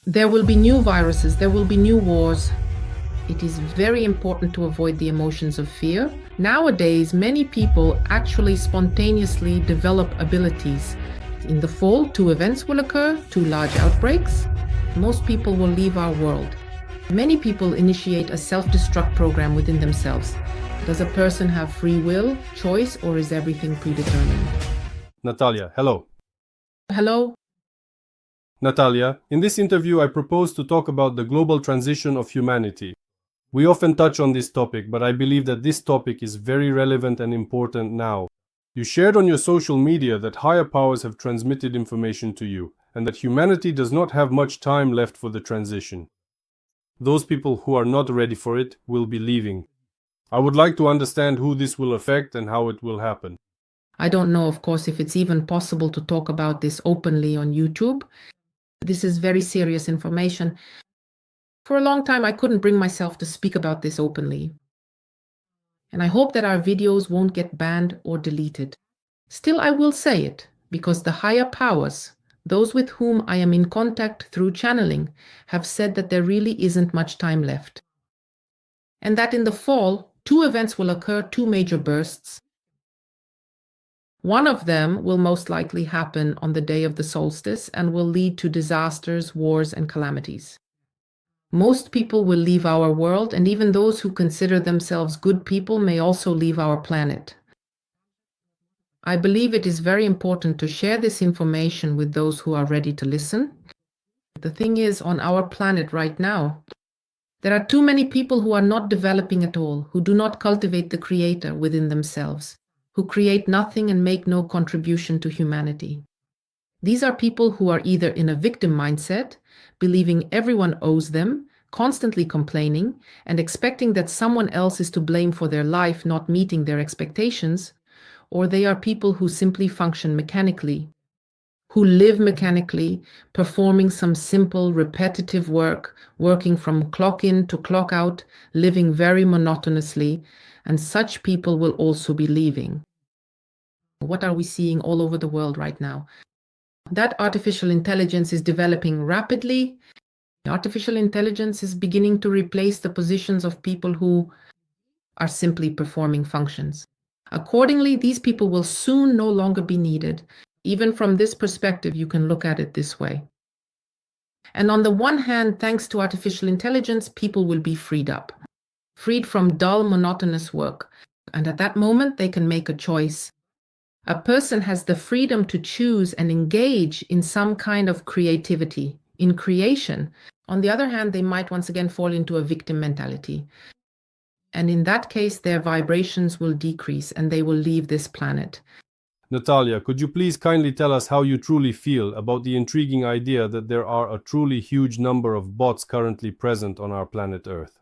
There will be new viruses, there will be new wars. It is very important to avoid the emotions of fear. Nowadays, many people actually spontaneously develop abilities. In the fall, two events will occur, two large outbreaks. Most people will leave our world. Many people initiate a self-destruct program within themselves. Does a person have free will, choice, or is everything predetermined? Natalia, hello. Hello? Natalia, in this interview I propose to talk about the global transition of humanity. We often touch on this topic, but I believe that this topic is very relevant and important now. You shared on your social media that higher powers have transmitted information to you, and that humanity does not have much time left for the transition. Those people who are not ready for it will be leaving. I would like to understand who this will affect and how it will happen. I don't know, of course, if it's even possible to talk about this openly on YouTube. This is very serious information. For a long time, I couldn't bring myself to speak about this openly. And I hope that our videos won't get banned or deleted. Still, I will say it, because the higher powers, those with whom I am in contact through channeling, have said that there really isn't much time left. And that in the fall, two events will occur, two major bursts. One of them will most likely happen on the day of the solstice and will lead to disasters, wars, and calamities. Most people will leave our world, and even those who consider themselves good people may also leave our planet. I believe it is very important to share this information with those who are ready to listen. The thing is, on our planet right now, there are too many people who are not developing at all, who do not cultivate the creator within themselves, who create nothing and make no contribution to humanity. These are people who are either in a victim mindset, believing everyone owes them, constantly complaining, and expecting that someone else is to blame for their life not meeting their expectations, or they are people who simply function mechanically, who live mechanically, performing some simple, repetitive work, working from clock in to clock out, living very monotonously, and such people will also be leaving. What are we seeing all over the world right now? That artificial intelligence is developing rapidly. Artificial intelligence is beginning to replace the positions of people who are simply performing functions. Accordingly, these people will soon no longer be needed. Even from this perspective, you can look at it this way. And on the one hand, thanks to artificial intelligence, people will be freed up, freed from dull, monotonous work. And at that moment, they can make a choice. A person has the freedom to choose and engage in some kind of creativity, in creation. On the other hand, they might once again fall into a victim mentality. And in that case, their vibrations will decrease and they will leave this planet. Natalia, could you please kindly tell us how you truly feel about the intriguing idea that there are a truly huge number of bots currently present on our planet Earth?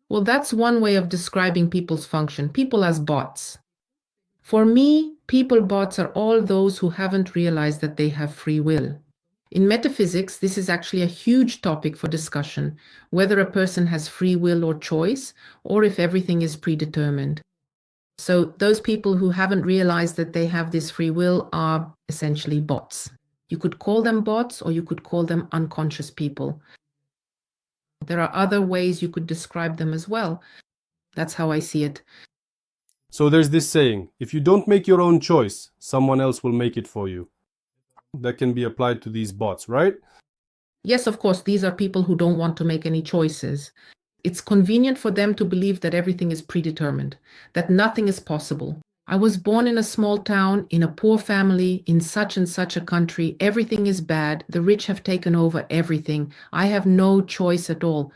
Well, that's one way of describing people's function, people as bots. For me, people bots are all those who haven't realized that they have free will. In metaphysics, this is actually a huge topic for discussion, whether a person has free will or choice, or if everything is predetermined. So those people who haven't realized that they have this free will are essentially bots. You could call them bots, or you could call them unconscious people. There are other ways you could describe them as well. That's how I see it. So there's this saying, if you don't make your own choice, someone else will make it for you. That can be applied to these bots, right? Yes, of course, these are people who don't want to make any choices. It's convenient for them to believe that everything is predetermined, that nothing is possible. I was born in a small town, in a poor family, in such and such a country. Everything is bad. The rich have taken over everything. I have no choice at all.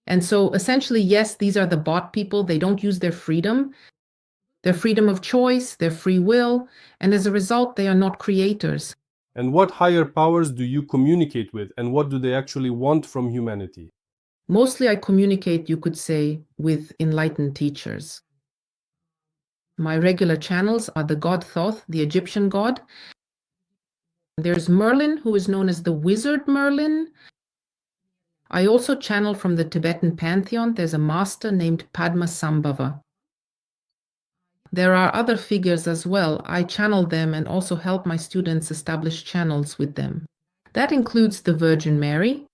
And so essentially, yes, these are the bot people. They don't use their freedom of choice, their free will, and as a result, they are not creators. And what higher powers do you communicate with, and what do they actually want from humanity? Mostly I communicate, you could say, with enlightened teachers. My regular channels are the god Thoth, the Egyptian god. There's Merlin, who is known as the Wizard Merlin. I also channel from the Tibetan pantheon. There's a master named Padmasambhava. There are other figures as well. I channel them and also help my students establish channels with them. That includes the Virgin Mary.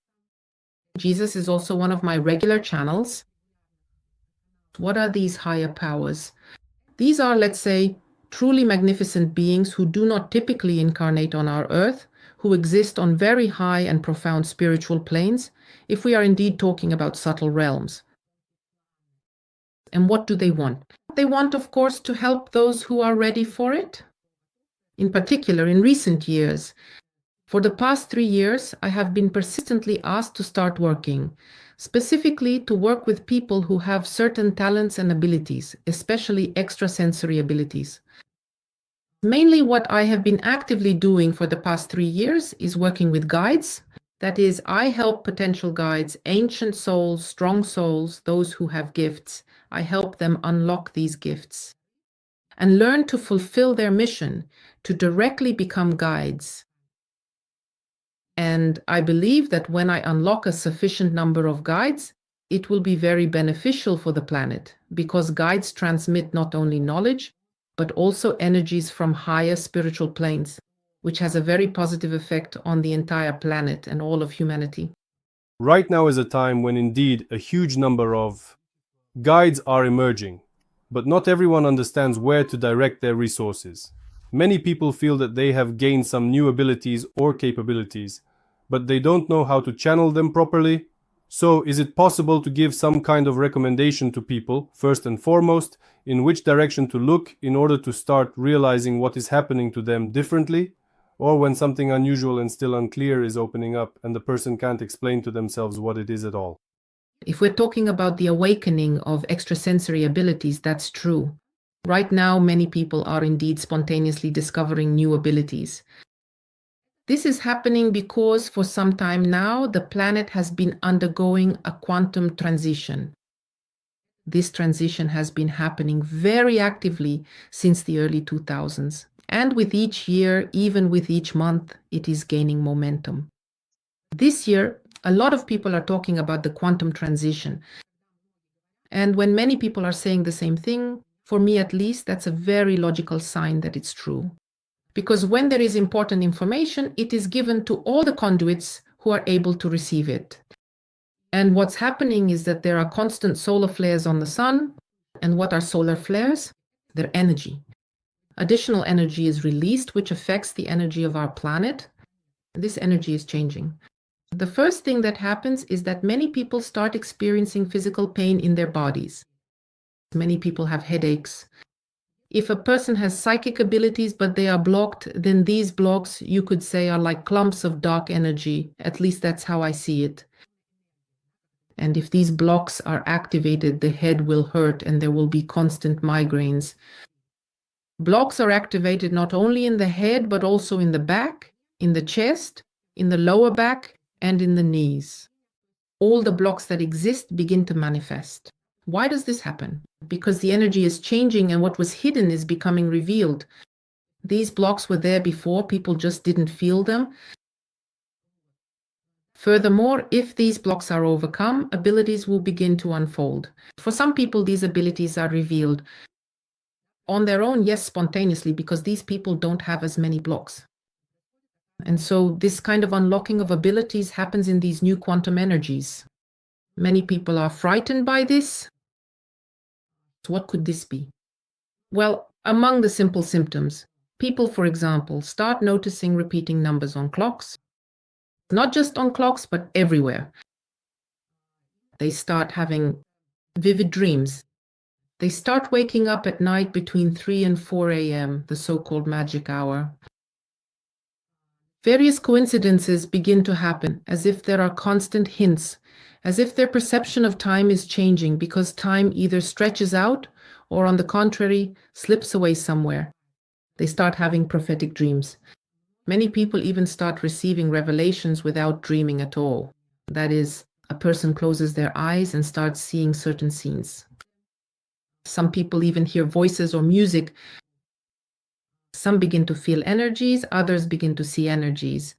Jesus is also one of my regular channels. What are these higher powers? These are, let's say, truly magnificent beings who do not typically incarnate on our earth, who exist on very high and profound spiritual planes, if we are indeed talking about subtle realms. And what do they want? They want, of course, to help those who are ready for it. In particular, in recent years, for the past 3 years, I have been persistently asked to start working, specifically to work with people who have certain talents and abilities, especially extrasensory abilities. Mainly what I have been actively doing for the past 3 years is working with guides. That is, I help potential guides, ancient souls, strong souls, those who have gifts. I help them unlock these gifts and learn to fulfill their mission to directly become guides. And I believe that when I unlock a sufficient number of guides, it will be very beneficial for the planet, because guides transmit not only knowledge, but also energies from higher spiritual planes, which has a very positive effect on the entire planet and all of humanity. Right now is a time when indeed a huge number of guides are emerging, but not everyone understands where to direct their resources. Many people feel that they have gained some new abilities or capabilities, but they don't know how to channel them properly. So, is it possible to give some kind of recommendation to people, first and foremost, in which direction to look in order to start realizing what is happening to them differently? Or when something unusual and still unclear is opening up and the person can't explain to themselves what it is at all? If we're talking about the awakening of extrasensory abilities, that's true. Right now, many people are indeed spontaneously discovering new abilities. This is happening because for some time now, the planet has been undergoing a quantum transition. This transition has been happening very actively since the early 2000s. And with each year, even with each month, it is gaining momentum. This year, a lot of people are talking about the quantum transition. And when many people are saying the same thing, for me at least, that's a very logical sign that it's true. Because when there is important information, it is given to all the conduits who are able to receive it. And what's happening is that there are constant solar flares on the sun. And what are solar flares? They're energy. Additional energy is released, which affects the energy of our planet. This energy is changing. The first thing that happens is that many people start experiencing physical pain in their bodies. Many people have headaches. If a person has psychic abilities but they are blocked, then these blocks, you could say, are like clumps of dark energy. At least that's how I see it. And if these blocks are activated, the head will hurt and there will be constant migraines. Blocks are activated not only in the head, but also in the back, in the chest, in the lower back, and in the knees. All the blocks that exist begin to manifest. Why does this happen? Because the energy is changing and what was hidden is becoming revealed. These blocks were there before, people just didn't feel them. Furthermore, if these blocks are overcome, abilities will begin to unfold. For some people, these abilities are revealed on their own, yes, spontaneously, because these people don't have as many blocks. And so this kind of unlocking of abilities happens in these new quantum energies. Many people are frightened by this. So what could this be? Well, among the simple symptoms, people, for example, start noticing repeating numbers on clocks. Not just on clocks, but everywhere. They start having vivid dreams. They start waking up at night between 3 and 4 a.m., the so-called magic hour. Various coincidences begin to happen, as if there are constant hints, as if their perception of time is changing because time either stretches out or, on the contrary, slips away somewhere. They start having prophetic dreams. Many people even start receiving revelations without dreaming at all. That is, a person closes their eyes and starts seeing certain scenes. Some people even hear voices or music. Some begin to feel energies, others begin to see energies.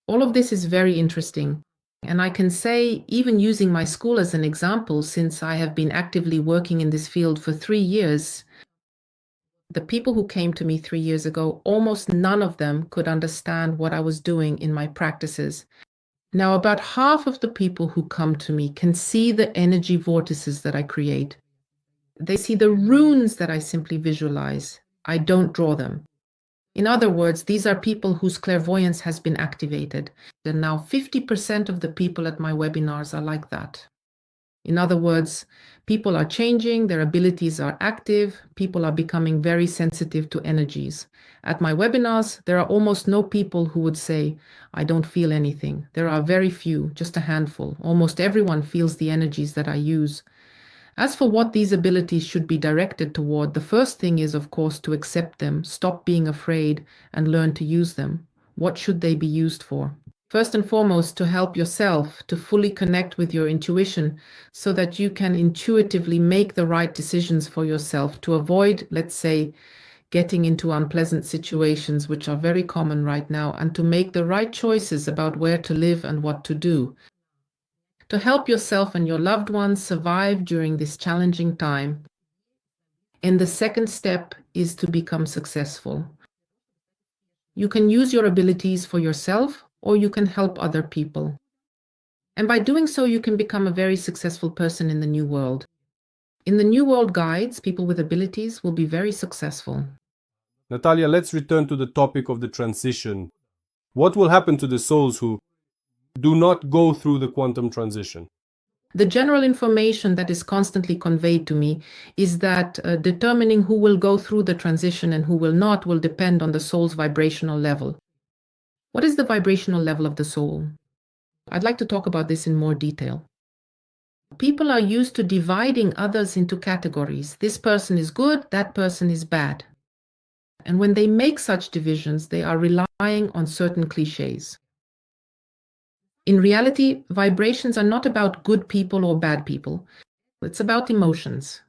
All of this is very interesting. And I can say, even using my school as an example, since I have been actively working in this field for 3 years, The people who came to me 3 years ago, almost none of them could understand what I was doing in my practices. Now, about half of the people who come to me can see the energy vortices that I create. They see the runes that I simply visualize. I don't draw them. In other words, these are people whose clairvoyance has been activated. And now 50% of the people at my webinars are like that. In other words, people are changing, their abilities are active, people are becoming very sensitive to energies. At my webinars, there are almost no people who would say, I don't feel anything. There are very few, just a handful. Almost everyone feels the energies that I use. As for what these abilities should be directed toward, the first thing is, of course, to accept them, stop being afraid, and learn to use them. What should they be used for? First and foremost, to help yourself to fully connect with your intuition so that you can intuitively make the right decisions for yourself to avoid, let's say, getting into unpleasant situations, which are very common right now, and to make the right choices about where to live and what to do. To help yourself and your loved ones survive during this challenging time. And the second step is to become successful. You can use your abilities for yourself, or you can help other people. And by doing so, you can become a very successful person in the new world. In the new world guides, people with abilities will be very successful. Natalia, let's return to the topic of the transition. What will happen to the souls who do not go through the quantum transition? The general information that is constantly conveyed to me is that determining who will go through the transition and who will not will depend on the soul's vibrational level. What is the vibrational level of the soul? I'd like to talk about this in more detail. People are used to dividing others into categories. This person is good, that person is bad. And when they make such divisions, they are relying on certain cliches. In reality, vibrations are not about good people or bad people. It's about emotions.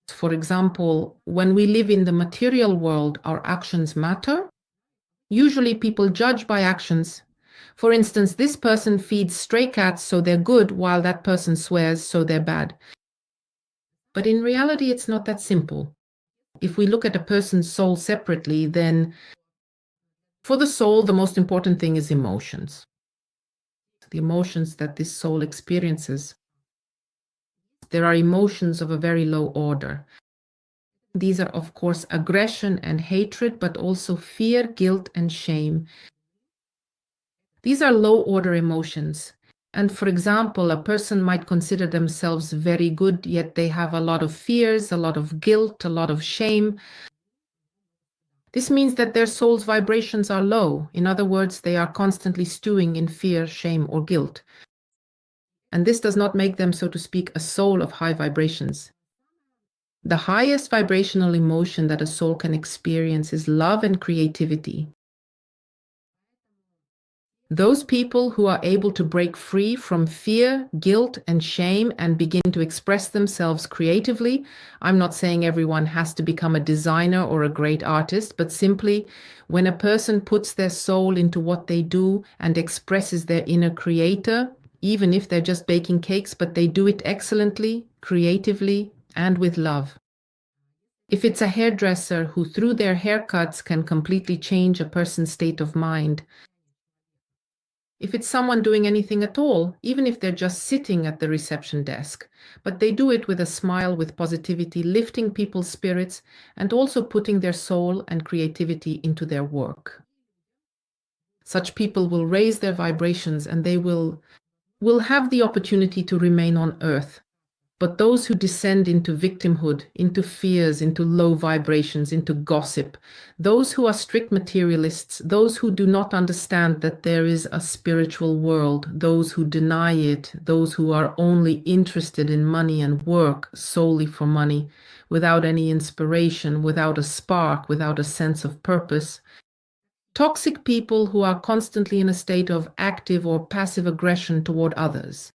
For example, when we live in the material world, our actions matter. Usually people judge by actions. For instance, this person feeds stray cats, so they're good, while that person swears, so they're bad. But in reality, it's not that simple. If we look at a person's soul separately, then for the soul, the most important thing is emotions. The emotions that this soul experiences. There are emotions of a very low order. These are, of course, aggression and hatred, but also fear, guilt, and shame. These are low-order emotions. And for example, a person might consider themselves very good, yet they have a lot of fears, a lot of guilt, a lot of shame. This means that their soul's vibrations are low. In other words, they are constantly stewing in fear, shame, or guilt. And this does not make them, so to speak, a soul of high vibrations. The highest vibrational emotion that a soul can experience is love and creativity. Those people who are able to break free from fear, guilt, and shame and begin to express themselves creatively. I'm not saying everyone has to become a designer or a great artist, but simply when a person puts their soul into what they do and expresses their inner creator, even if they're just baking cakes, but they do it excellently, creatively, and with love. If it's a hairdresser who through their haircuts can completely change a person's state of mind, if it's someone doing anything at all, even if they're just sitting at the reception desk, but they do it with a smile, with positivity, lifting people's spirits, and also putting their soul and creativity into their work. Such people will raise their vibrations and they will have the opportunity to remain on earth. But those who descend into victimhood, into fears, into low vibrations, into gossip, those who are strict materialists, those who do not understand that there is a spiritual world, those who deny it, those who are only interested in money and work solely for money, without any inspiration, without a spark, without a sense of purpose. Toxic people who are constantly in a state of active or passive aggression toward others.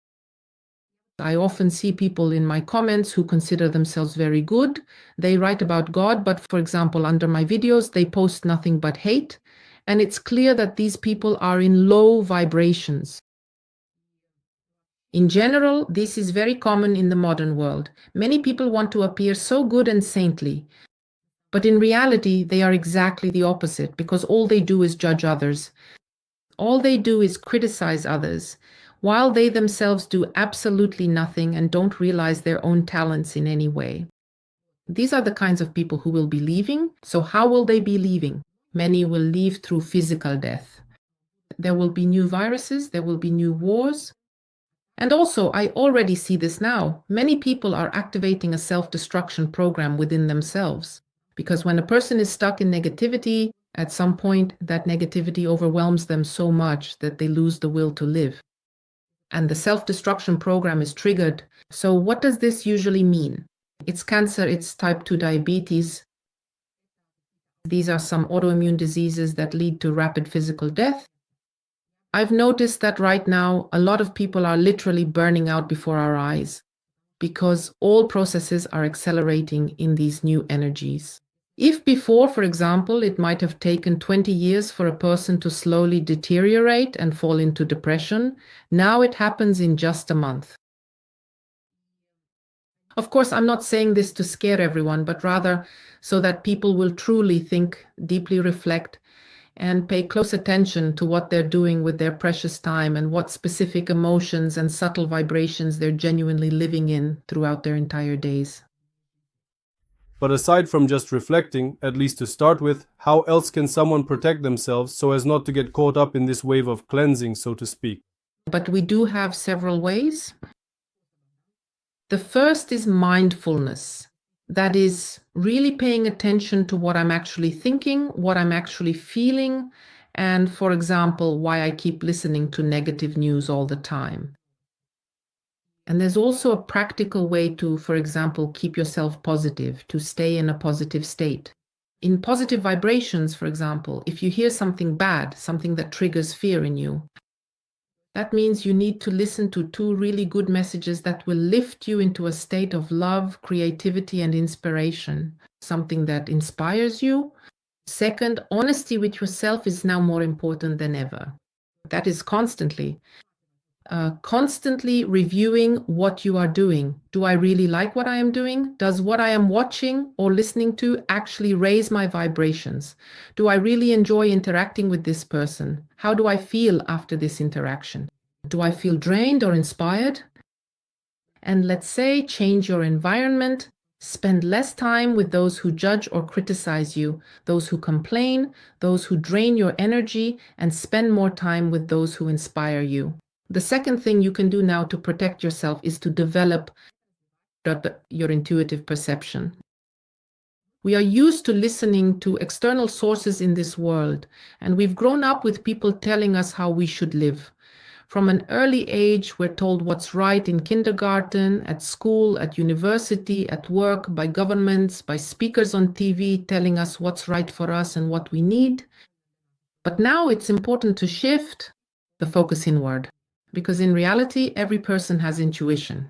I often see people in my comments who consider themselves very good. They write about God, but for example, under my videos, they post nothing but hate. And it's clear that these people are in low vibrations. In general, this is very common in the modern world. Many people want to appear so good and saintly. But in reality, they are exactly the opposite because all they do is judge others. All they do is criticize others, while they themselves do absolutely nothing and don't realize their own talents in any way. These are the kinds of people who will be leaving. So how will they be leaving? Many will leave through physical death. There will be new viruses, there will be new wars. And also, I already see this now. Many people are activating a self-destruction program within themselves. Because when a person is stuck in negativity, at some point, that negativity overwhelms them so much that they lose the will to live. And the self-destruction program is triggered. So what does this usually mean? It's cancer, it's type 2 diabetes. These are some autoimmune diseases that lead to rapid physical death. I've noticed that right now, a lot of people are literally burning out before our eyes because all processes are accelerating in these new energies. If before, for example, it might have taken 20 years for a person to slowly deteriorate and fall into depression, now it happens in just a month. Of course, I'm not saying this to scare everyone, but rather so that people will truly think, deeply reflect, and pay close attention to what they're doing with their precious time and what specific emotions and subtle vibrations they're genuinely living in throughout their entire days. But aside from just reflecting, at least to start with, how else can someone protect themselves so as not to get caught up in this wave of cleansing, so to speak? But we do have several ways. The first is mindfulness. That is really paying attention to what I'm actually thinking, what I'm actually feeling, and, for example, why I keep listening to negative news all the time. And there's also a practical way to, for example, keep yourself positive, to stay in a positive state. In positive vibrations, for example, if you hear something bad, something that triggers fear in you, that means you need to listen to two really good messages that will lift you into a state of love, creativity, and inspiration, something that inspires you. Second, honesty with yourself is now more important than ever. That is constantly reviewing what you are doing. Do I really like what I am doing? Does what I am watching or listening to actually raise my vibrations? Do I really enjoy interacting with this person? How do I feel after this interaction? Do I feel drained or inspired? And let's say change your environment. Spend less time with those who judge or criticize you, those who complain, those who drain your energy, and spend more time with those who inspire you. The second thing you can do now to protect yourself is to develop your intuitive perception. We are used to listening to external sources in this world, and we've grown up with people telling us how we should live. From an early age, we're told what's right in kindergarten, at school, at university, at work, by governments, by speakers on TV telling us what's right for us and what we need. But now it's important to shift the focus inward, because in reality, every person has intuition.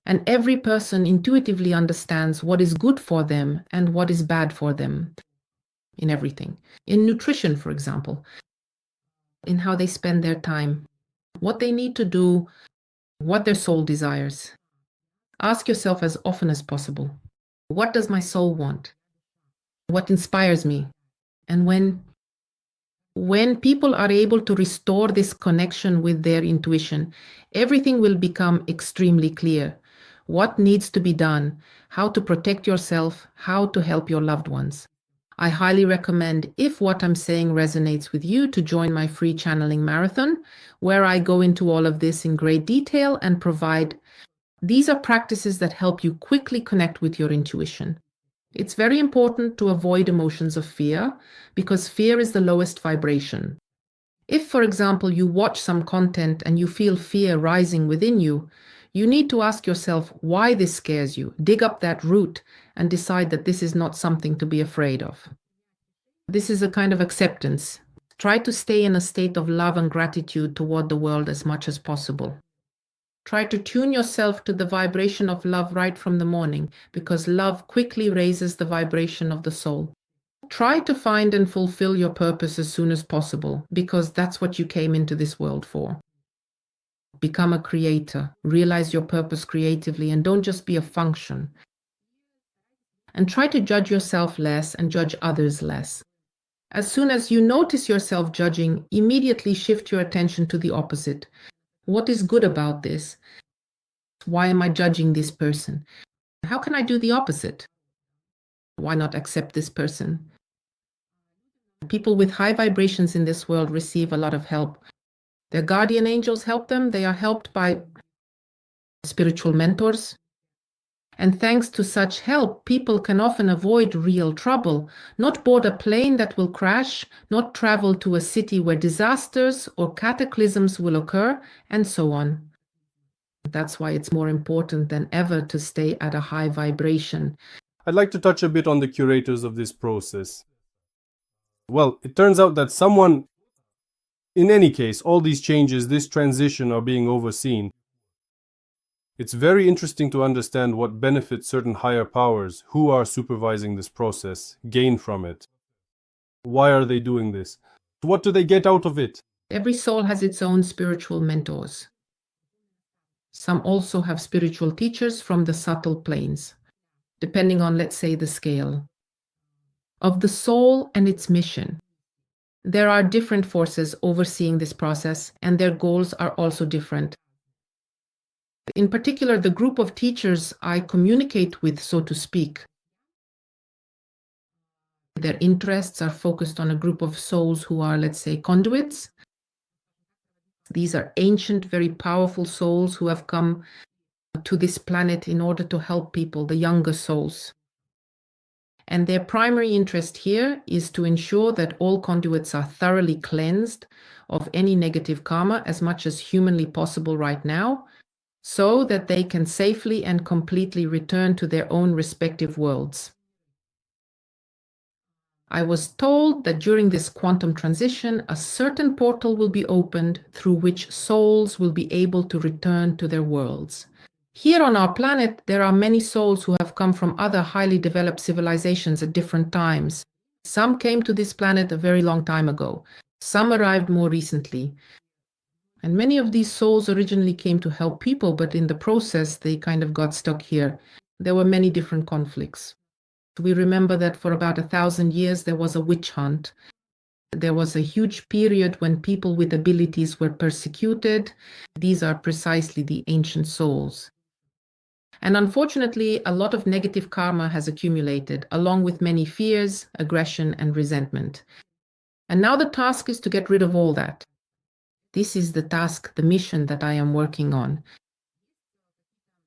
And every person intuitively understands what is good for them and what is bad for them in everything. In nutrition, for example, in how they spend their time, what they need to do, what their soul desires. Ask yourself as often as possible, what does my soul want? What inspires me? And when people are able to restore this connection with their intuition, everything will become extremely clear. What needs to be done, how to protect yourself, how to help your loved ones. I highly recommend, if what I'm saying resonates with you, to join my free channeling marathon, where I go into all of this in great detail and provide. These are practices that help you quickly connect with your intuition. It's very important to avoid emotions of fear, because fear is the lowest vibration. If, for example, you watch some content and you feel fear rising within you, you need to ask yourself why this scares you, dig up that root, and decide that this is not something to be afraid of. This is a kind of acceptance. Try to stay in a state of love and gratitude toward the world as much as possible. Try to tune yourself to the vibration of love right from the morning, because love quickly raises the vibration of the soul. Try to find and fulfill your purpose as soon as possible, because that's what you came into this world for. Become a creator, realize your purpose creatively, and don't just be a function. and try to judge yourself less and judge others less. As soon as you notice yourself judging, immediately shift your attention to the opposite. What is good about this? Why am I judging this person? How can I do the opposite? Why not accept this person? People with high vibrations in this world receive a lot of help. Their guardian angels help them. They are helped by spiritual mentors. And thanks to such help, people can often avoid real trouble, not board a plane that will crash, not travel to a city where disasters or cataclysms will occur, and so on. That's why it's more important than ever to stay at a high vibration. I'd like to touch a bit on the curators of this process. Well, it turns out that in any case, all these changes, this transition are being overseen. It's very interesting to understand what benefits certain higher powers who are supervising this process gain from it. Why are they doing this? What do they get out of it? Every soul has its own spiritual mentors. Some also have spiritual teachers from the subtle planes, depending on, let's say, the scale of the soul and its mission. There are different forces overseeing this process, and their goals are also different. In particular, the group of teachers I communicate with, so to speak, their interests are focused on a group of souls who are, let's say, conduits. These are ancient, very powerful souls who have come to this planet in order to help people, the younger souls. And their primary interest here is to ensure that all conduits are thoroughly cleansed of any negative karma as much as humanly possible right now, so that they can safely and completely return to their own respective worlds. I was told that during this quantum transition, a certain portal will be opened through which souls will be able to return to their worlds. Here on our planet, there are many souls who have come from other highly developed civilizations at different times. Some came to this planet a very long time ago. Some arrived more recently. And many of these souls originally came to help people, but in the process, they kind of got stuck here. There were many different conflicts. We remember that for about 1,000 years, there was a witch hunt. There was a huge period when people with abilities were persecuted. These are precisely the ancient souls. And unfortunately, a lot of negative karma has accumulated, along with many fears, aggression, and resentment. And now the task is to get rid of all that. This is the task, the mission that I am working on.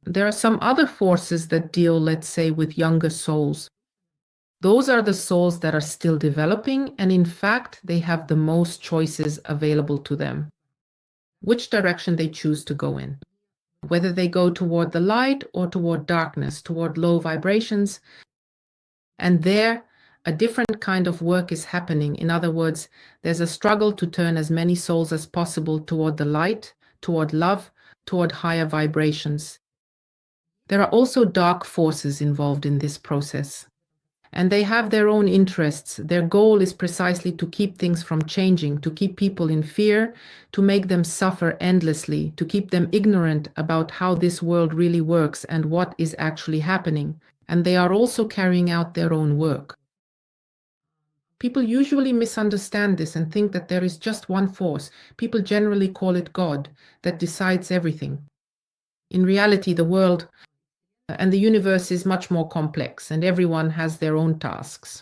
There are some other forces that deal, let's say, with younger souls. Those are the souls that are still developing, and in fact, they have the most choices available to them. Which direction they choose to go in. Whether they go toward the light or toward darkness, toward low vibrations. And there, a different kind of work is happening. In other words, there's a struggle to turn as many souls as possible toward the light, toward love, toward higher vibrations. There are also dark forces involved in this process. And they have their own interests. Their goal is precisely to keep things from changing, to keep people in fear, to make them suffer endlessly, to keep them ignorant about how this world really works and what is actually happening. And they are also carrying out their own work. People usually misunderstand this and think that there is just one force. People generally call it God, that decides everything. In reality, the world and the universe is much more complex, and everyone has their own tasks.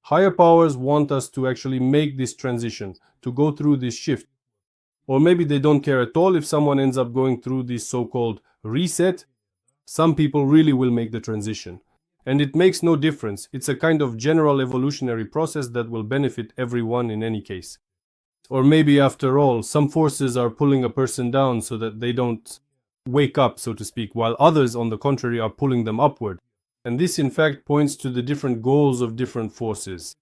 Higher powers want us to actually make this transition, to go through this shift. Or maybe they don't care at all if someone ends up going through this so-called reset. Some people really will make the transition. And it makes no difference. It's a kind of general evolutionary process that will benefit everyone in any case. Or maybe after all, some forces are pulling a person down so that they don't wake up, so to speak, while others, on the contrary, are pulling them upward. And this, in fact, points to the different goals of different forces.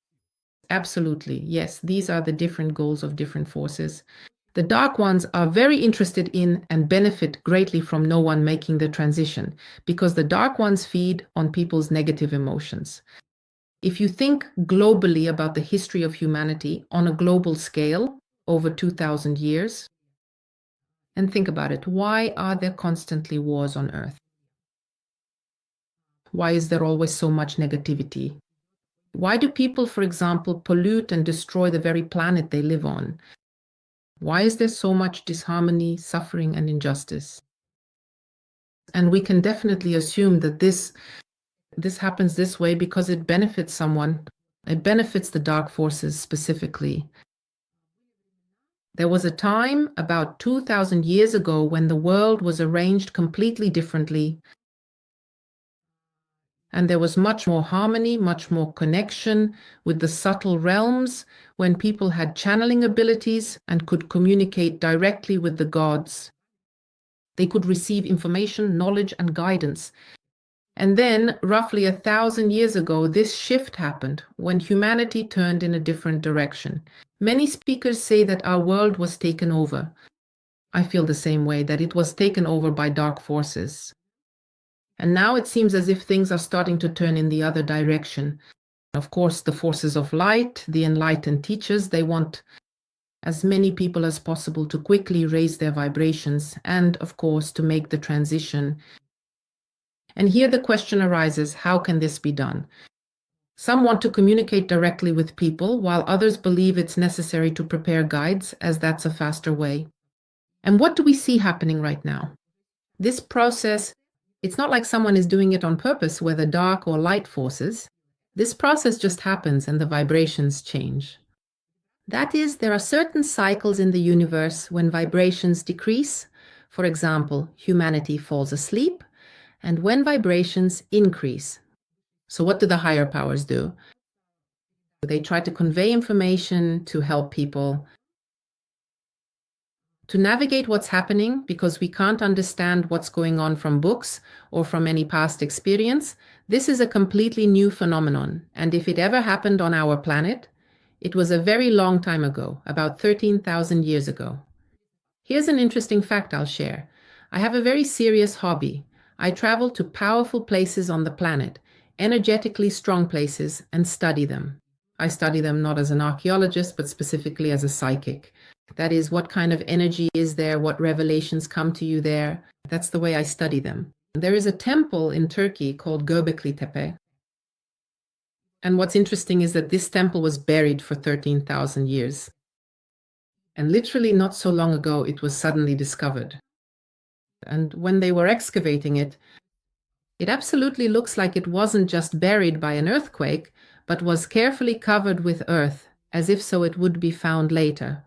Absolutely, yes, these are the different goals of different forces. The dark ones are very interested in and benefit greatly from no one making the transition, because the dark ones feed on people's negative emotions. If you think globally about the history of humanity on a global scale over 2,000 years, and think about it, why are there constantly wars on Earth? Why is there always so much negativity? Why do people, for example, pollute and destroy the very planet they live on? Why is there so much disharmony, suffering, and injustice? And we can definitely assume that this happens this way because it benefits someone. It benefits the dark forces specifically. There was a time about 2,000 years ago when the world was arranged completely differently. And there was much more harmony, much more connection with the subtle realms, when people had channeling abilities and could communicate directly with the gods. They could receive information, knowledge, and guidance. And then, roughly 1,000 years ago, this shift happened when humanity turned in a different direction. Many speakers say that our world was taken over. I feel the same way, that it was taken over by dark forces. And now it seems as if things are starting to turn in the other direction. Of course, the forces of light, the enlightened teachers, they want as many people as possible to quickly raise their vibrations and, of course, to make the transition. And here the question arises, how can this be done? Some want to communicate directly with people, while others believe it's necessary to prepare guides, as that's a faster way. And what do we see happening right now? This process, it's not like someone is doing it on purpose, whether dark or light forces. This process just happens and the vibrations change. That is, there are certain cycles in the universe when vibrations decrease. For example, humanity falls asleep, and when vibrations increase. So what do the higher powers do? They try to convey information to help people to navigate what's happening, because we can't understand what's going on from books or from any past experience. This is a completely new phenomenon, and if it ever happened on our planet, it was a very long time ago, about 13,000 years ago. Here's an interesting fact I'll share. I have a very serious hobby. I travel to powerful places on the planet, energetically strong places, and study them. I study them not as an archaeologist, but specifically as a psychic. That is, what kind of energy is there? What revelations come to you there? That's the way I study them. There is a temple in Turkey called Göbekli Tepe. And what's interesting is that this temple was buried for 13,000 years. And literally not so long ago, it was suddenly discovered. And when they were excavating it, it absolutely looks like it wasn't just buried by an earthquake, but was carefully covered with earth, as if so it would be found later.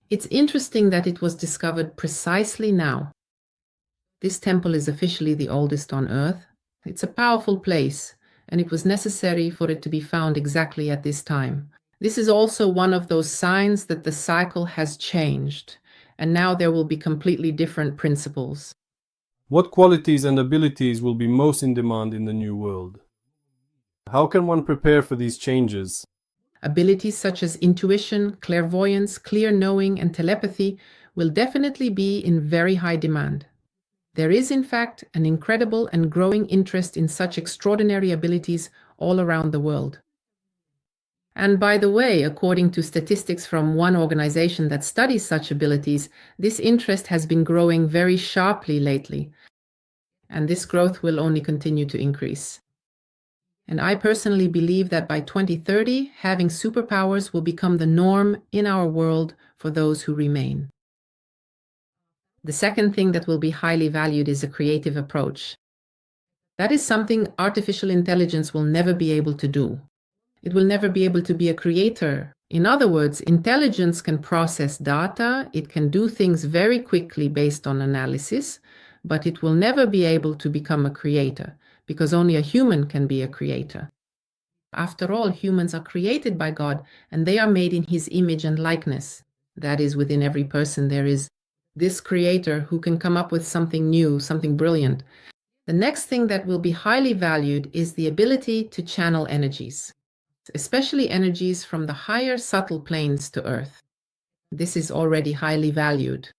It's interesting that it was discovered precisely now. This temple is officially the oldest on Earth. It's a powerful place, and it was necessary for it to be found exactly at this time. This is also one of those signs that the cycle has changed, and now there will be completely different principles. What qualities and abilities will be most in demand in the new world? How can one prepare for these changes? Abilities such as intuition, clairvoyance, clear knowing, and telepathy will definitely be in very high demand. There is, in fact, an incredible and growing interest in such extraordinary abilities all around the world. And by the way, according to statistics from one organization that studies such abilities, this interest has been growing very sharply lately. And this growth will only continue to increase. And I personally believe that by 2030, having superpowers will become the norm in our world for those who remain. The second thing that will be highly valued is a creative approach. That is something artificial intelligence will never be able to do. It will never be able to be a creator. In other words, intelligence can process data, it can do things very quickly based on analysis, but it will never be able to become a creator, because only a human can be a creator. After all, humans are created by God, and they are made in His image and likeness. That is, within every person there is this creator who can come up with something new, something brilliant. The next thing that will be highly valued is the ability to channel energies, especially energies from the higher subtle planes to Earth. This is already highly valued.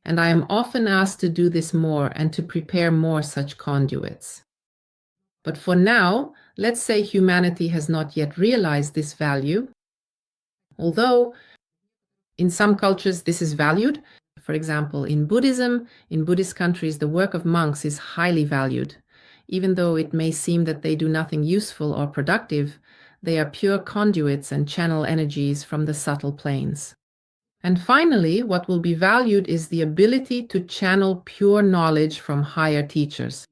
And I am often asked to do this more and to prepare more such conduits. But for now, let's say humanity has not yet realized this value. Although in some cultures this is valued. For example, in Buddhism, in Buddhist countries, the work of monks is highly valued. Even though it may seem that they do nothing useful or productive, they are pure conduits and channel energies from the subtle planes. And finally, what will be valued is the ability to channel pure knowledge from higher teachers.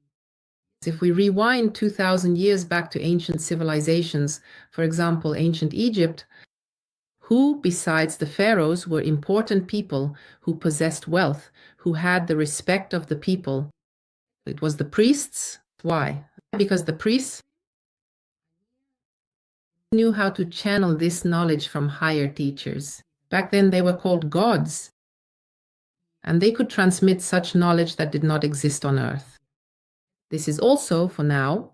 If we rewind 2,000 years back to ancient civilizations, for example, ancient Egypt, who, besides the pharaohs, were important people who possessed wealth, who had the respect of the people? It was the priests. Why? Because the priests knew how to channel this knowledge from higher teachers. Back then, they were called gods, and they could transmit such knowledge that did not exist on earth. This is also, for now,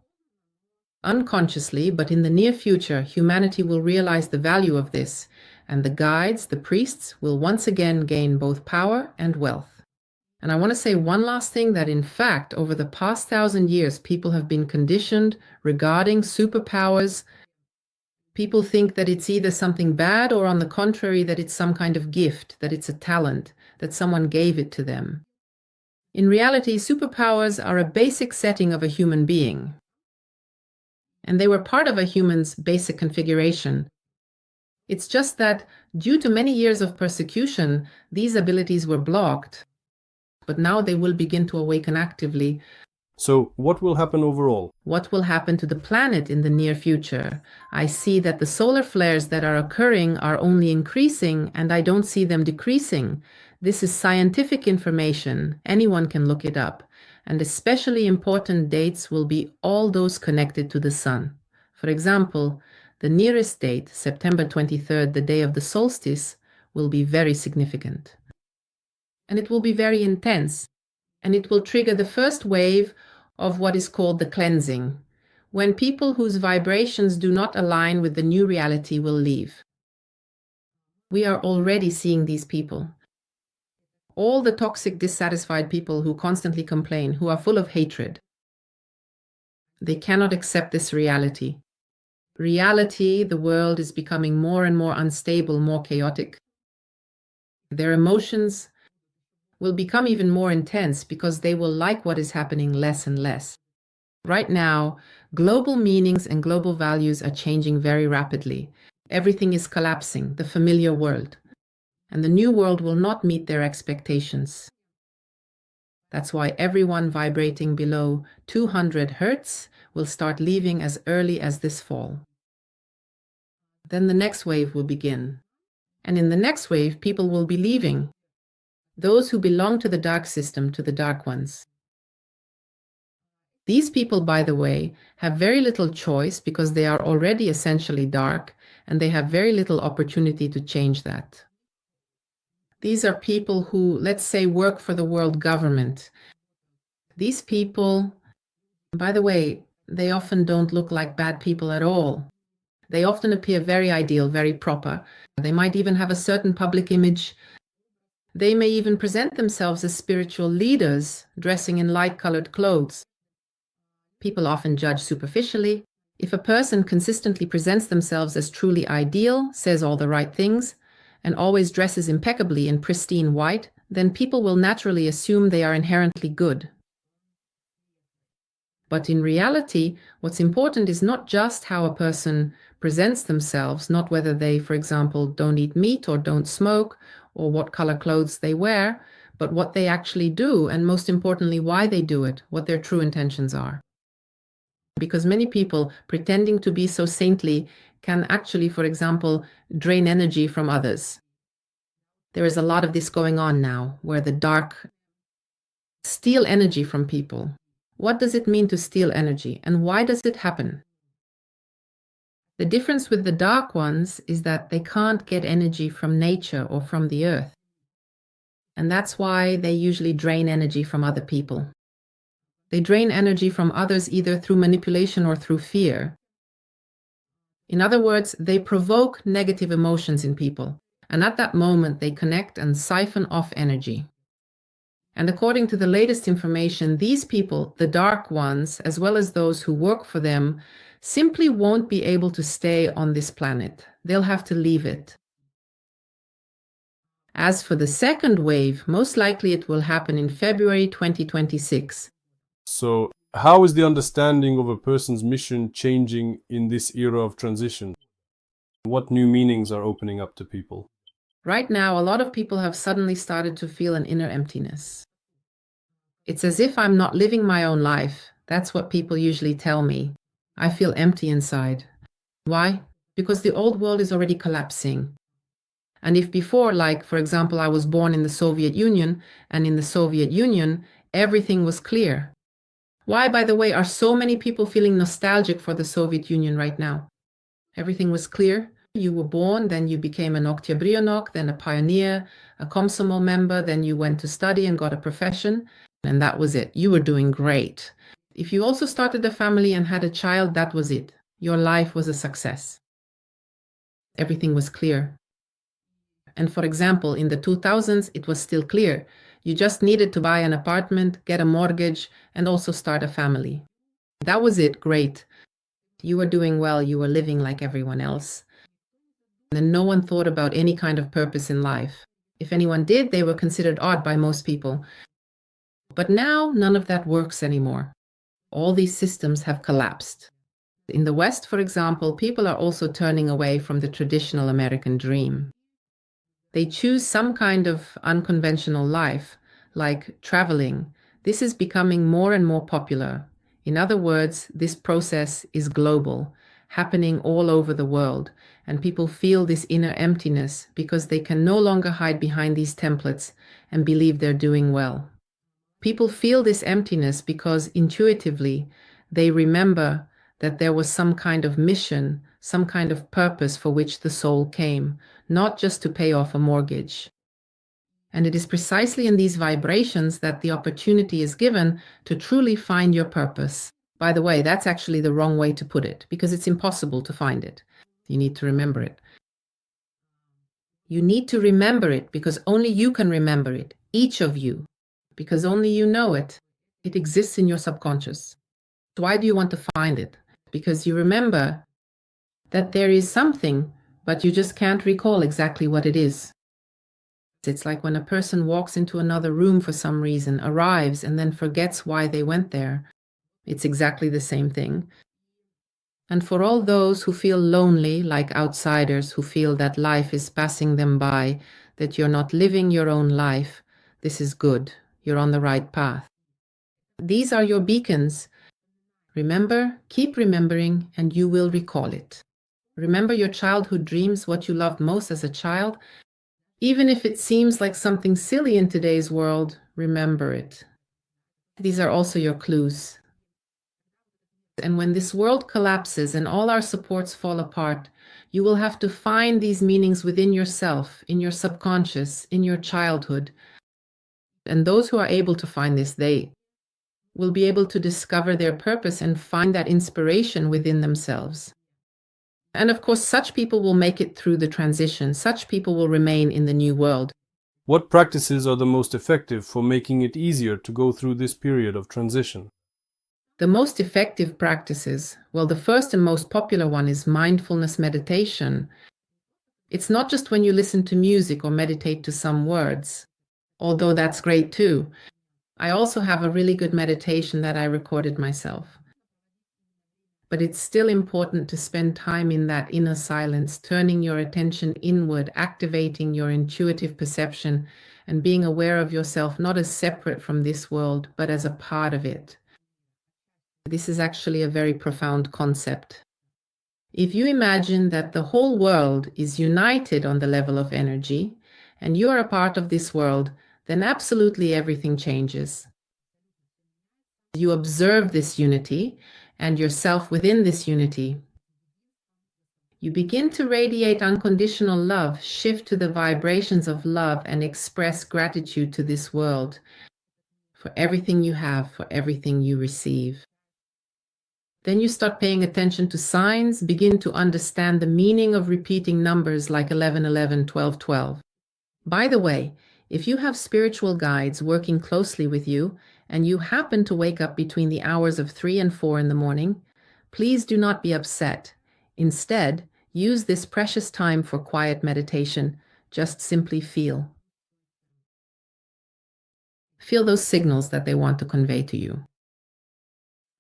unconsciously, but in the near future, humanity will realize the value of this, and the guides, the priests, will once again gain both power and wealth. And I want to say one last thing, that in fact, over the past 1,000 years, people have been conditioned regarding superpowers. People think that it's either something bad or, on the contrary, that it's some kind of gift, that it's a talent, that someone gave it to them. In reality, superpowers are a basic setting of a human being, and they were part of a human's basic configuration. It's just that, due to many years of persecution, these abilities were blocked, but now they will begin to awaken actively. So, what will happen overall? What will happen to the planet in the near future? I see that the solar flares that are occurring are only increasing, and I don't see them decreasing. This is scientific information. Anyone can look it up. And especially important dates will be all those connected to the sun. For example, the nearest date, September 23rd, the day of the solstice, will be very significant. And it will be very intense. And it will trigger the first wave of what is called the cleansing, when people whose vibrations do not align with the new reality will leave. We are already seeing these people. All the toxic, dissatisfied people who constantly complain, who are full of hatred. They cannot accept this reality. Reality, the world is becoming more and more unstable, more chaotic. Their emotions will become even more intense because they will like what is happening less and less. Right now, global meanings and global values are changing very rapidly. Everything is collapsing, the familiar world. And the new world will not meet their expectations. That's why everyone vibrating below 200 hertz will start leaving as early as this fall. Then the next wave will begin. And in the next wave, people will be leaving. Those who belong to the dark system, to the dark ones. These people, by the way, have very little choice because they are already essentially dark, and they have very little opportunity to change that. These are people who, let's say, work for the world government. These people, by the way, they often don't look like bad people at all. They often appear very ideal, very proper. They might even have a certain public image. They may even present themselves as spiritual leaders, dressing in light-colored clothes. People often judge superficially. If a person consistently presents themselves as truly ideal, says all the right things, and always dresses impeccably in pristine white, then people will naturally assume they are inherently good. But in reality, what's important is not just how a person presents themselves, not whether they, for example, don't eat meat or don't smoke, or what color clothes they wear, but what they actually do, and most importantly, why they do it, what their true intentions are. Because many people pretending to be so saintly can actually, for example, drain energy from others. There is a lot of this going on now, where the dark steal energy from people. What does it mean to steal energy, and why does it happen? The difference with the dark ones is that they can't get energy from nature or from the earth. And that's why they usually drain energy from other people. They drain energy from others either through manipulation or through fear. In other words, they provoke negative emotions in people, and at that moment they connect and siphon off energy. And according to the latest information, these people, the dark ones, as well as those who work for them, simply won't be able to stay on this planet. They'll have to leave it. As for the second wave, most likely it will happen in February 2026. So, How is the understanding of a person's mission changing in this era of transition? What new meanings are opening up to people? Right now, a lot of people have suddenly started to feel an inner emptiness. It's as if I'm not living my own life. That's what people usually tell me. I feel empty inside. Why? Because the old world is already collapsing. And if before, like, for example, I was born in the Soviet Union, and in the Soviet Union, everything was clear. Why, by the way, are so many people feeling nostalgic for the Soviet Union right now? Everything was clear. You were born, then you became an Oktyabrionok, then a pioneer, a Komsomol member, then you went to study and got a profession, and that was it. You were doing great. If you also started a family and had a child, that was it. Your life was a success. Everything was clear. And for example, in the 2000s, it was still clear. You just needed to buy an apartment, get a mortgage, and also start a family. That was it, great. You were doing well, you were living like everyone else. And no one thought about any kind of purpose in life. If anyone did, they were considered odd by most people. But now, none of that works anymore. All these systems have collapsed. In the West, for example, people are also turning away from the traditional American dream. They choose some kind of unconventional life, like traveling. This is becoming more and more popular. In other words, this process is global, happening all over the world, and people feel this inner emptiness because they can no longer hide behind these templates and believe they're doing well. People feel this emptiness because intuitively they remember that there was some kind of mission, some kind of purpose for which the soul came, not just to pay off a mortgage. And it is precisely in these vibrations that the opportunity is given to truly find your purpose. By the way, that's actually the wrong way to put it, because it's impossible to find it. You need to remember it. You need to remember it because only you can remember it, each of you, because only you know it. It exists in your subconscious. Why do you want to find it? Because you remember that there is something, but you just can't recall exactly what it is. It's like when a person walks into another room for some reason, arrives, and then forgets why they went there. It's exactly the same thing. And for all those who feel lonely, like outsiders who feel that life is passing them by, that you're not living your own life, this is good. You're on the right path. These are your beacons. Remember, keep remembering, and you will recall it. Remember your childhood dreams, what you loved most as a child. Even if it seems like something silly in today's world, remember it. These are also your clues. And when this world collapses and all our supports fall apart, you will have to find these meanings within yourself, in your subconscious, in your childhood. And those who are able to find this, they will be able to discover their purpose and find that inspiration within themselves. And of course, such people will make it through the transition. Such people will remain in the new world. What practices are the most effective for making it easier to go through this period of transition? The most effective practices, well, the first and most popular one is mindfulness meditation. It's not just when you listen to music or meditate to some words, although that's great too. I also have a really good meditation that I recorded myself. But it's still important to spend time in that inner silence, turning your attention inward, activating your intuitive perception, and being aware of yourself not as separate from this world, but as a part of it. This is actually a very profound concept. If you imagine that the whole world is united on the level of energy, and you are a part of this world, then absolutely everything changes. You observe this unity and yourself within this unity. You begin to radiate unconditional love, shift to the vibrations of love, and express gratitude to this world for everything you have, for everything you receive. Then you start paying attention to signs, begin to understand the meaning of repeating numbers like 11, 11, 12, 12. By the way, if you have spiritual guides working closely with you and you happen to wake up between the hours of 3 and 4 in the morning, please do not be upset. Instead, use this precious time for quiet meditation. Just simply feel. Feel those signals that they want to convey to you.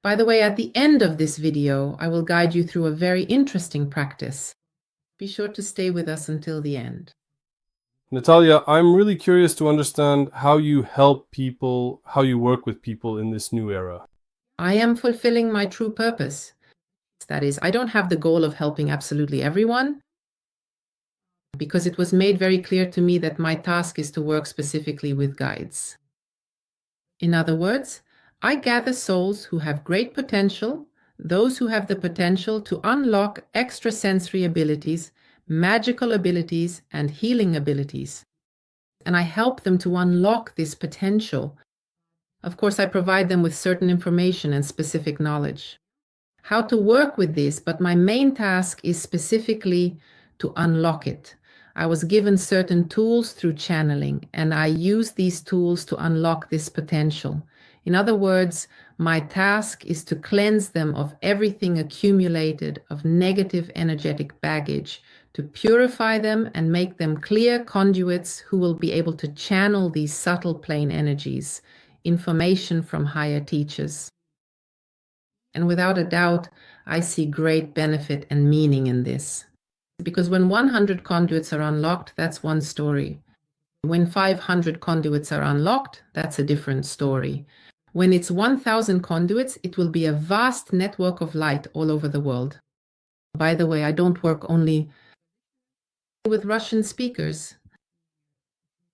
By the way, at the end of this video, I will guide you through a very interesting practice. Be sure to stay with us until the end. Natalia, I'm really curious to understand how you help people, how you work with people in this new era. I am fulfilling my true purpose. That is, I don't have the goal of helping absolutely everyone, because it was made very clear to me that my task is to work specifically with guides. In other words, I gather souls who have great potential, those who have the potential to unlock extrasensory abilities, magical abilities, and healing abilities. And I help them to unlock this potential. Of course, I provide them with certain information and specific knowledge. How to work with this, but my main task is specifically to unlock it. I was given certain tools through channeling, and I use these tools to unlock this potential. In other words, my task is to cleanse them of everything accumulated of negative energetic baggage, to purify them and make them clear conduits who will be able to channel these subtle plane energies, information from higher teachers. And without a doubt, I see great benefit and meaning in this. Because when 100 conduits are unlocked, that's one story. When 500 conduits are unlocked, that's a different story. When it's 1,000 conduits, it will be a vast network of light all over the world. By the way, I don't work only with Russian speakers.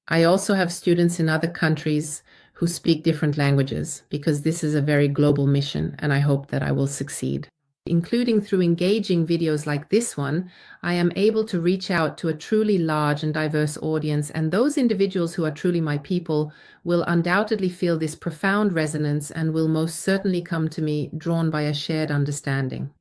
I also have students in other countries who speak different languages, because this is a very global mission, and I hope that I will succeed. Including through engaging videos like this one, I am able to reach out to a truly large and diverse audience, and those individuals who are truly my people will undoubtedly feel this profound resonance and will most certainly come to me drawn by a shared understanding.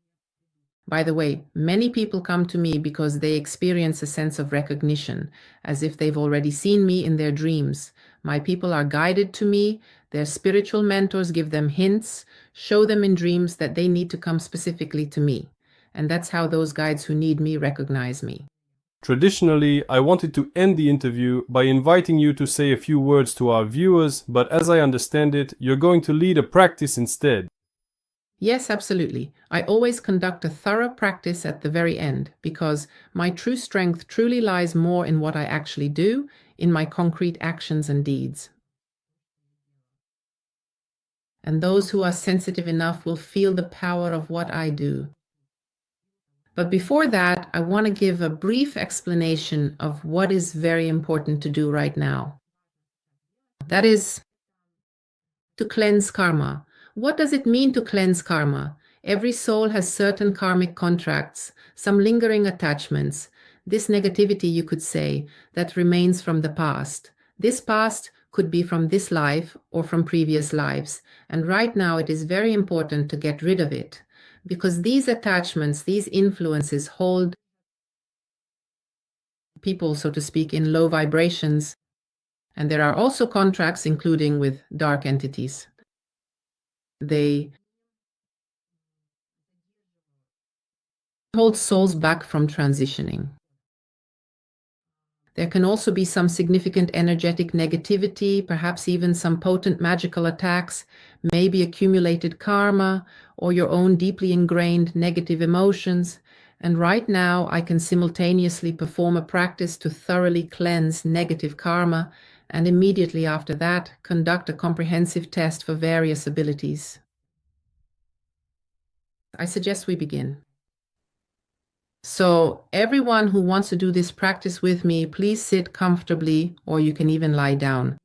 By the way, many people come to me because they experience a sense of recognition, as if they've already seen me in their dreams. My people are guided to me, their spiritual mentors give them hints, show them in dreams that they need to come specifically to me. And that's how those guides who need me recognize me. Traditionally, I wanted to end the interview by inviting you to say a few words to our viewers, but as I understand it, you're going to lead a practice instead. Yes, absolutely. I always conduct a thorough practice at the very end, because my true strength truly lies more in what I actually do, in my concrete actions and deeds. And those who are sensitive enough will feel the power of what I do. But before that, I want to give a brief explanation of what is very important to do right now. That is to cleanse karma. What does it mean to cleanse karma? Every soul has certain karmic contracts, some lingering attachments. This negativity, you could say, that remains from the past. This past could be from this life or from previous lives. And right now it is very important to get rid of it, because these attachments, these influences hold people, so to speak, in low vibrations. And there are also contracts, including with dark entities. They hold souls back from transitioning. There can also be some significant energetic negativity, perhaps even some potent magical attacks, maybe accumulated karma, or your own deeply ingrained negative emotions. And right now, I can simultaneously perform a practice to thoroughly cleanse negative karma, and immediately after that, conduct a comprehensive test for various abilities. I suggest we begin. So everyone who wants to do this practice with me, please sit comfortably, or you can even lie down.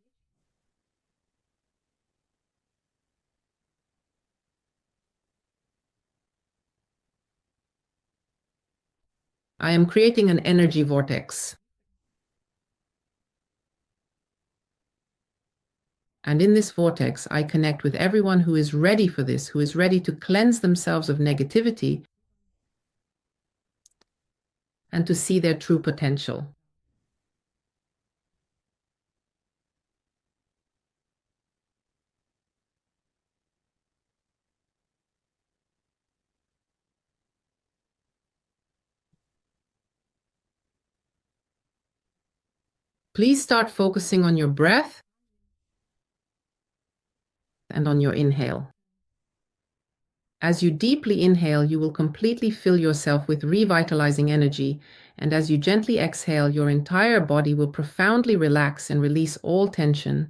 I am creating an energy vortex. And in this vortex, I connect with everyone who is ready for this, who is ready to cleanse themselves of negativity and to see their true potential. Please start focusing on your breath and on your inhale. As you deeply inhale, you will completely fill yourself with revitalizing energy, and as you gently exhale, your entire body will profoundly relax and release all tension.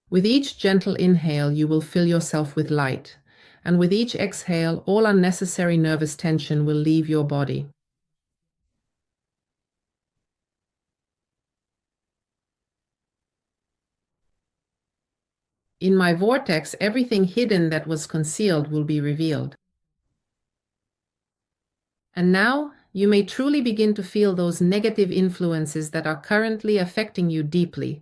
With each gentle inhale, you will fill yourself with light, and with each exhale, all unnecessary nervous tension will leave your body. In my vortex, everything hidden that was concealed will be revealed. And now, you may truly begin to feel those negative influences that are currently affecting you deeply.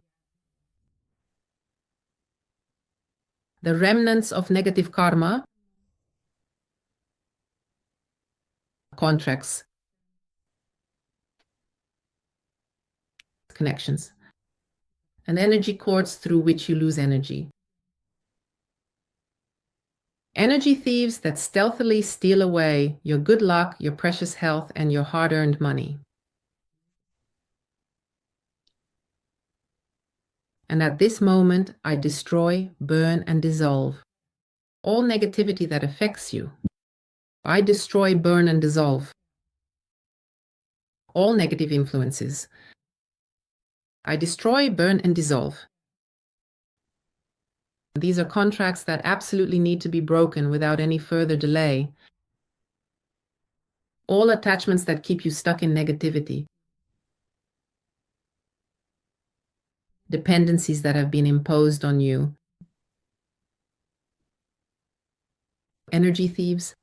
The remnants of negative karma, contracts, connections, and energy cords through which you lose energy. Energy thieves that stealthily steal away your good luck, your precious health, and your hard-earned money. And at this moment, I destroy, burn, and dissolve all negativity that affects you. I destroy, burn, and dissolve all negative influences. I destroy, burn, and dissolve. These are contracts that absolutely need to be broken without any further delay. All attachments that keep you stuck in negativity. Dependencies that have been imposed on you. Energy thieves.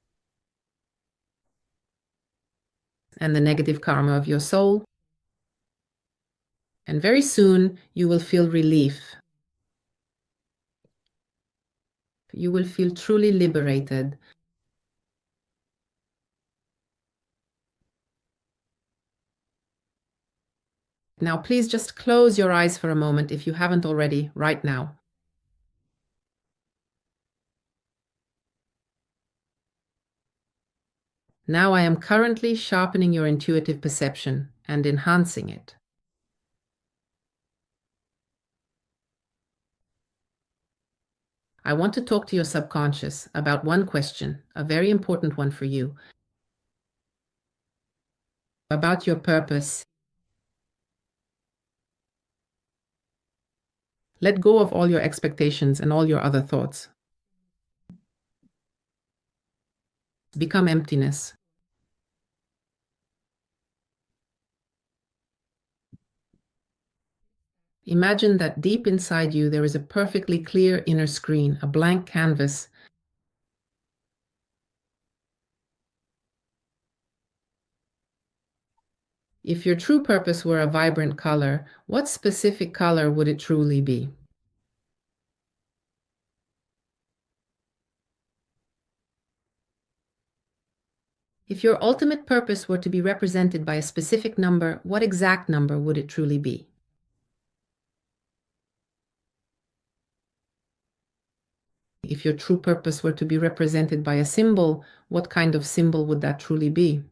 And the negative karma of your soul. And very soon you will feel relief. You will feel truly liberated. Now, please just close your eyes for a moment if you haven't already, right now. Now I am currently sharpening your intuitive perception and enhancing it. I want to talk to your subconscious about one question, a very important one for you, about your purpose. Let go of all your expectations and all your other thoughts. Become emptiness. Imagine that deep inside you there is a perfectly clear inner screen, a blank canvas. If your true purpose were a vibrant color, what specific color would it truly be? If your ultimate purpose were to be represented by a specific number, what exact number would it truly be? If your true purpose were to be represented by a symbol, what kind of symbol would that truly be?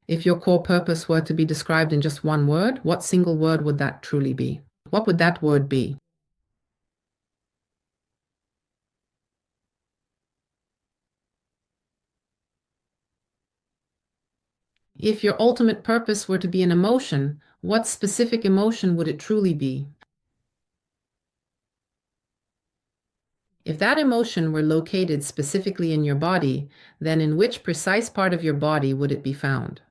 If your core purpose were to be described in just one word, what single word would that truly be? What would that word be? If your ultimate purpose were to be an emotion, what specific emotion would it truly be? If that emotion were located specifically in your body, then in which precise part of your body would it be found?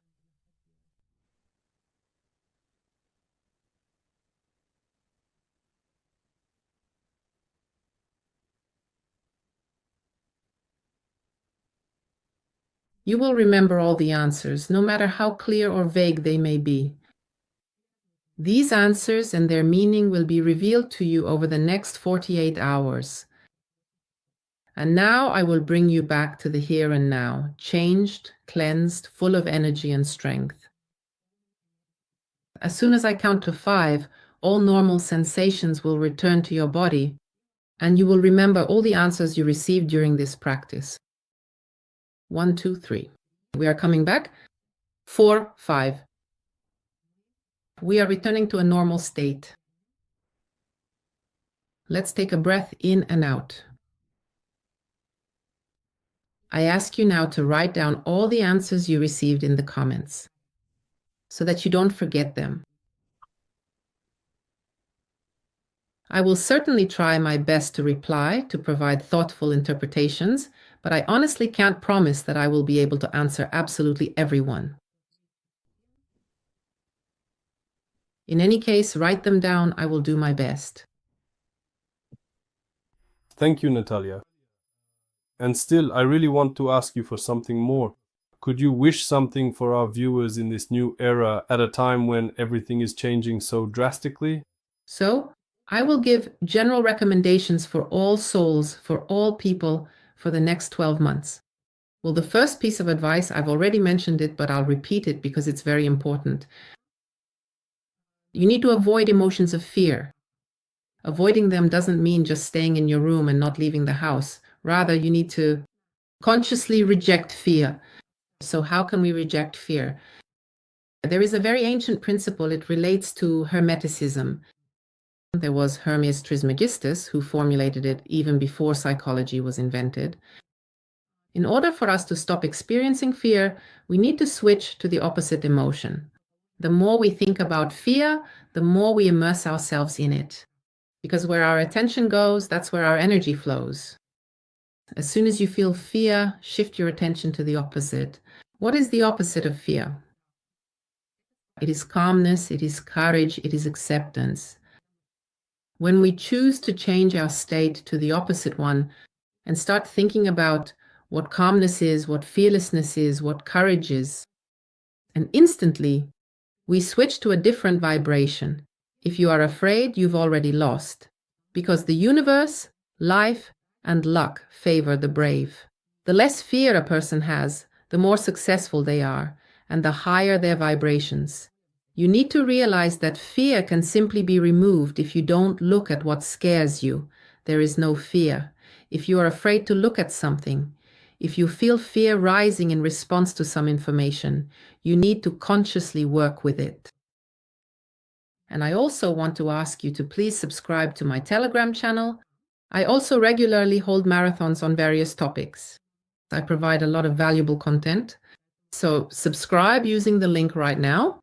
You will remember all the answers, no matter how clear or vague they may be. These answers and their meaning will be revealed to you over the next 48 hours. And now I will bring you back to the here and now, changed, cleansed, full of energy and strength. As soon as I count to 5, all normal sensations will return to your body, and you will remember all the answers you received during this practice. 1, 2, 3. We are coming back. 4, 5. We are returning to a normal state. Let's take a breath in and out. I ask you now to write down all the answers you received in the comments so that you don't forget them. I will certainly try my best to reply, to provide thoughtful interpretations, but I honestly can't promise that I will be able to answer absolutely everyone. In any case, write them down. I will do my best. Thank you, Natalia. And still, I really want to ask you for something more. Could you wish something for our viewers in this new era at a time when everything is changing so drastically? So, I will give general recommendations for all souls, for all people, for the next 12 months. Well, the first piece of advice, I've already mentioned it, but I'll repeat it because it's very important. You need to avoid emotions of fear. Avoiding them doesn't mean just staying in your room and not leaving the house. Rather, you need to consciously reject fear. So how can we reject fear? There is a very ancient principle. It relates to Hermeticism. There was Hermes Trismegistus, who formulated it even before psychology was invented. In order for us to stop experiencing fear, we need to switch to the opposite emotion. The more we think about fear, the more we immerse ourselves in it. Because where our attention goes, that's where our energy flows. As soon as you feel fear, shift your attention to the opposite. What is the opposite of fear? It is calmness, it is courage, it is acceptance. When we choose to change our state to the opposite one and start thinking about what calmness is, what fearlessness is, what courage is, and instantly we switch to a different vibration. If you are afraid, you've already lost, because the universe, life, and luck favor the brave. The less fear a person has, the more successful they are, and the higher their vibrations. You need to realize that fear can simply be removed if you don't look at what scares you. There is no fear. If you are afraid to look at something, if you feel fear rising in response to some information, you need to consciously work with it. And I also want to ask you to please subscribe to my Telegram channel. I also regularly hold marathons on various topics. I provide a lot of valuable content. So subscribe using the link right now.